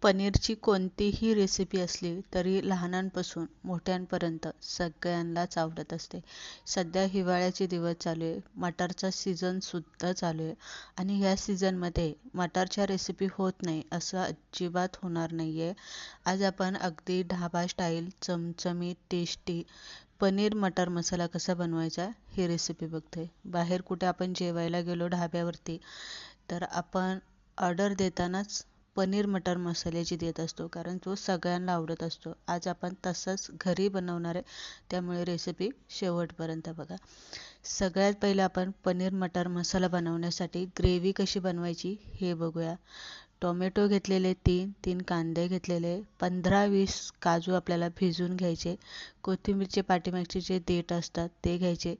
पनीरची कोणतीही रेसिपी असली तरी लहानांपासून मोठ्यांपर्यंत सगळ्यांनाच आवडत असते. सध्या हिवाळ्याचे दिवस चालू आहे, मटारचा सीझनसुद्धा चालू आहे आणि ह्या सीझनमध्ये मटारच्या रेसिपी होत नाही असं अजिबात होणार नाही आहे. आज आपण अगदी ढाबा स्टाईल चमचमीत टेस्टी पनीर मटर मसाला कसा बनवायचा ही रेसिपी बघतोय. बाहेर कुठे आपण जेवायला गेलो ढाब्यावरती तर आपण ऑर्डर देतानाच पनीर मटर मसाल्याची देत असतो, कारण तो सगळ्यांना आवडत असतो. आज आपण तसंच घरी बनवणार आहे, त्यामुळे रेसिपी शेवटपर्यंत बघा. सगळ्यात पहिले आपण पनीर मटर मसाला बनवण्यासाठी ग्रेव्ही कशी बनवायची हे बघूया. टोमॅटो घेतलेले 3 कांदे घेतलेले, 15-20 काजू आपल्याला भिजवून घ्यायचे, कोथिंबीरचे पाठीमागचे जे देठ असतात ते घ्यायचे,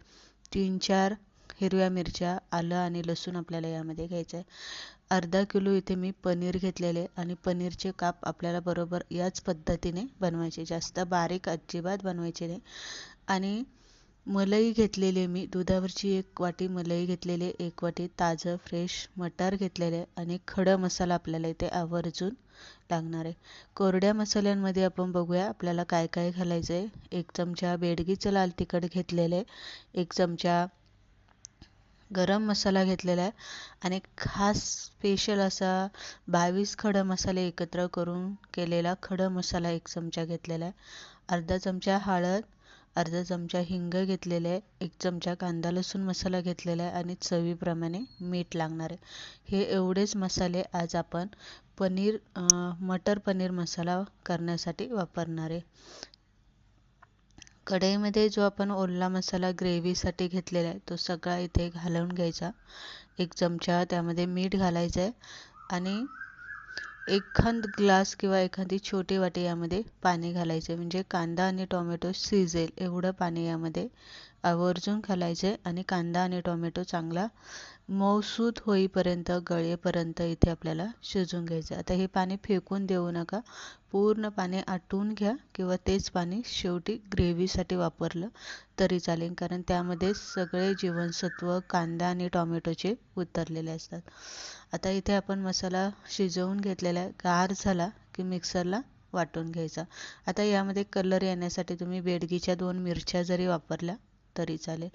3-4 हिरव्या मिरच्या, आलं आणि लसूण आपल्याला यामध्ये घ्यायचं आहे. अर्धा किलो इथे मी पनीर घेतलेले आणि पनीरचे काप आपल्याला बरोबर याच पद्धतीने बनवायचे, जास्त बारीक अजिबात बनवायचे नाही. आणि मलाई घेतलेले मी दुधावरची 1 वाटी मलाई घेतलेले, 1 वाटी ताजं फ्रेश मटार घेतलेले आणि खडा मसाला आपल्याला इथे आवर्जून लागणार आहे. कोरड्या मसाल्यांमध्ये आपण बघूया आपल्याला काय काय घालायचं आहे. 1 चमचा बेडगीचं लाल तिखट घेतलेले, 1 चमचा गरम मसाला घेतलेला आहे आणि खास स्पेशल असा 22 खडा मसाले एकत्र करून केलेला खडा मसाला 1 चमचा घेतलेला आहे. अर्धा चमचा हळद, अर्धा चमचा हिंग घेतलेले आहे, 1 चमचा कांदा लसूण मसाला घेतलेला आहे आणि चवीप्रमाणे मीठ लागणार आहे. हे एवढेच मसाले आज आपण मटर पनीर मसाला करण्यासाठी वापरणार आहे. कढईमध्ये जो आपण ओला मसाला ग्रेव्हीसाठी घेतलेला आहे तो सगळा इथे घालून घ्यायचा. 1 चमचा त्यामध्ये मीठ घालायचं आहे आणि एखाद ग्लास किंवा एखादी छोटी वाटी यामध्ये पाणी घालायचे, म्हणजे कांदा आणि टोमॅटो शिजेल एवढं पाणी यामध्ये आवर्जून घालायचे आणि कांदा आणि टोमॅटो चांगला मऊसूत होईपर्यंत गळेपर्यंत इथे आपल्याला शिजवून घ्यायचं. आता हे पाणी फेकून देऊ नका, पूर्ण पाणी आटवून घ्या किंवा तेच पाणी शेवटी ग्रेव्हीसाठी वापरलं तरी चालेल, कारण त्यामध्ये सगळे जीवनसत्व कांदा आणि टोमॅटोचे उतरलेले असतात. आता इथे आपण मसाला शिजवून घेतलेला आहे, गार झाला की मिक्सरला वाटून घ्यायचा. आता यामध्ये कलर येण्यासाठी तुम्ही बेडगीच्या 2 मिरच्या जरी वापरल्या तरी चालेल.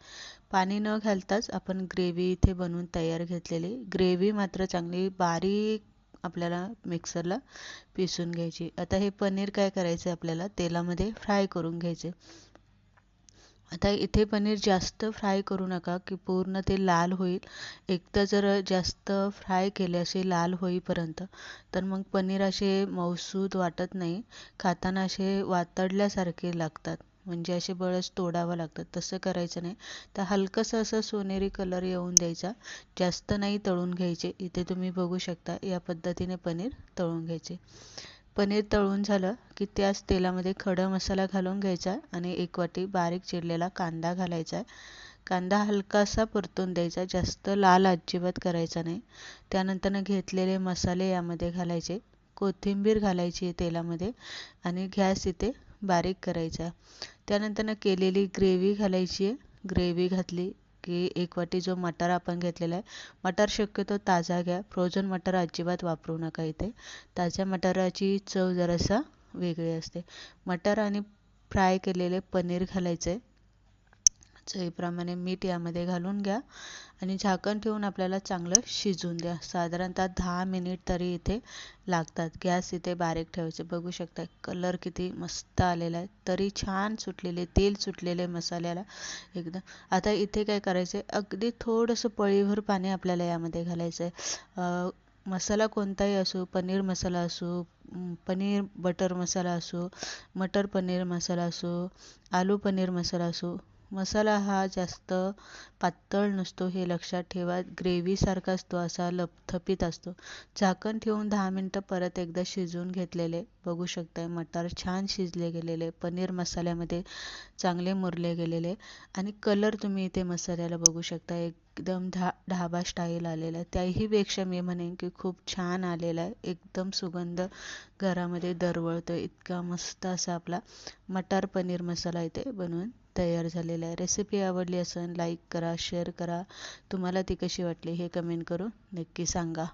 पाणी न घालताच आपण ग्रेव्ही इथे बनवून तयार घेतलेली. ग्रेव्ही मात्र चांगली बारीक आपल्याला मिक्सरला पिसून घ्यायची. आता हे पनीर काय करायचं आपल्याला तेलामध्ये फ्राय करून घ्यायचे. आता इथे पनीर जास्त फ्राय करू नका की पूर्ण ते लाल होईल. एकदा जर जास्त फ्राय केले असे लाल होईपर्यंत तर मग पनीर असे मऊसूद वाटत नाही, खाताना असे वातडल्यासारखे लागतात, म्हणजे असे बळच तोडावं लागतात. तसं करायचं नाही. तर हलकंसं असं सोनेरी कलर येऊन द्यायचा, जास्त नाही तळून घ्यायचे. इथे तुम्ही बघू शकता या पद्धतीने पनीर तळून घ्यायचे. पनीर तळून झालं की त्याच तेलामध्ये खडा मसाला घालून घ्यायचा आणि 1 वाटी बारीक चिरलेला कांदा घालायचा आहे. कांदा हलकासा परतून द्यायचा, जास्त लाल अजिबात करायचा नाही. त्यानंतर घेतलेले मसाले यामध्ये घालायचे, कोथिंबीर घालायची तेलामध्ये आणि गॅस इथे बारीक करायचा. त्यानंतर केलेली ग्रेव्ही घालायची आहे. ग्रेव्ही घातली की 1 वाटी जो मटार आपण घेतलेला आहे, मटार शक्यतो ताजा घ्या, फ्रोझन मटार अजिबात वापरू नका इथे. ताज्या मटाराची चव जरासा वेगळी असते. मटार आणि फ्राय केलेले पनीर घालायचे, चवीप्रमाणे मीठ यामध्ये घालून घ्या आणि झाकण ठेवून आपल्याला चांगलं शिजवून द्या. साधारणतः 10 मिनिट तरी इथे लागतात. गॅस इथे बारीक ठेवायचे. बघू शकता कलर किती मस्त आलेला आहे, तरी छान सुटलेले तेल सुटलेले मसाल्याला एकदम. आता इथे काय करायचं आहे, अगदी थोडंसं पळीभर पाणी आपल्याला यामध्ये घालायचं आहे. मसाला कोणताही असो, पनीर मसाला असो, पनीर बटर मसाला असो, मटर पनीर मसाला असो, आलू पनीर मसाला असो, मसाला हा जास्त पातळ नसतो हे लक्षात ठेवा. ग्रेव्हीसारखाच तो असा लपथपीत असतो. झाकण ठेवून 10 मिनटं परत एकदा शिजवून घेतलेले बघू शकताय. मटार छान शिजले गेलेले, पनीर मसाल्यामध्ये चांगले मुरले गेलेले आणि कलर तुम्ही इथे मसाल्याला बघू शकता, एकदम ढाबा स्टाईल आलेला आहे. त्याहीपेक्षा मी म्हणेन की खूप छान आलेला आहे. एकदम सुगंध घरामध्ये दरवळतो, इतका मस्त असा आपला मटार पनीर मसाला इथे बनवून तयार झालेला आहे. रेसिपी आवडली असेल लाईक करा, शेअर करा. तुम्हाला ती कशी वाटली हे कमेंट करून नक्की सांगा.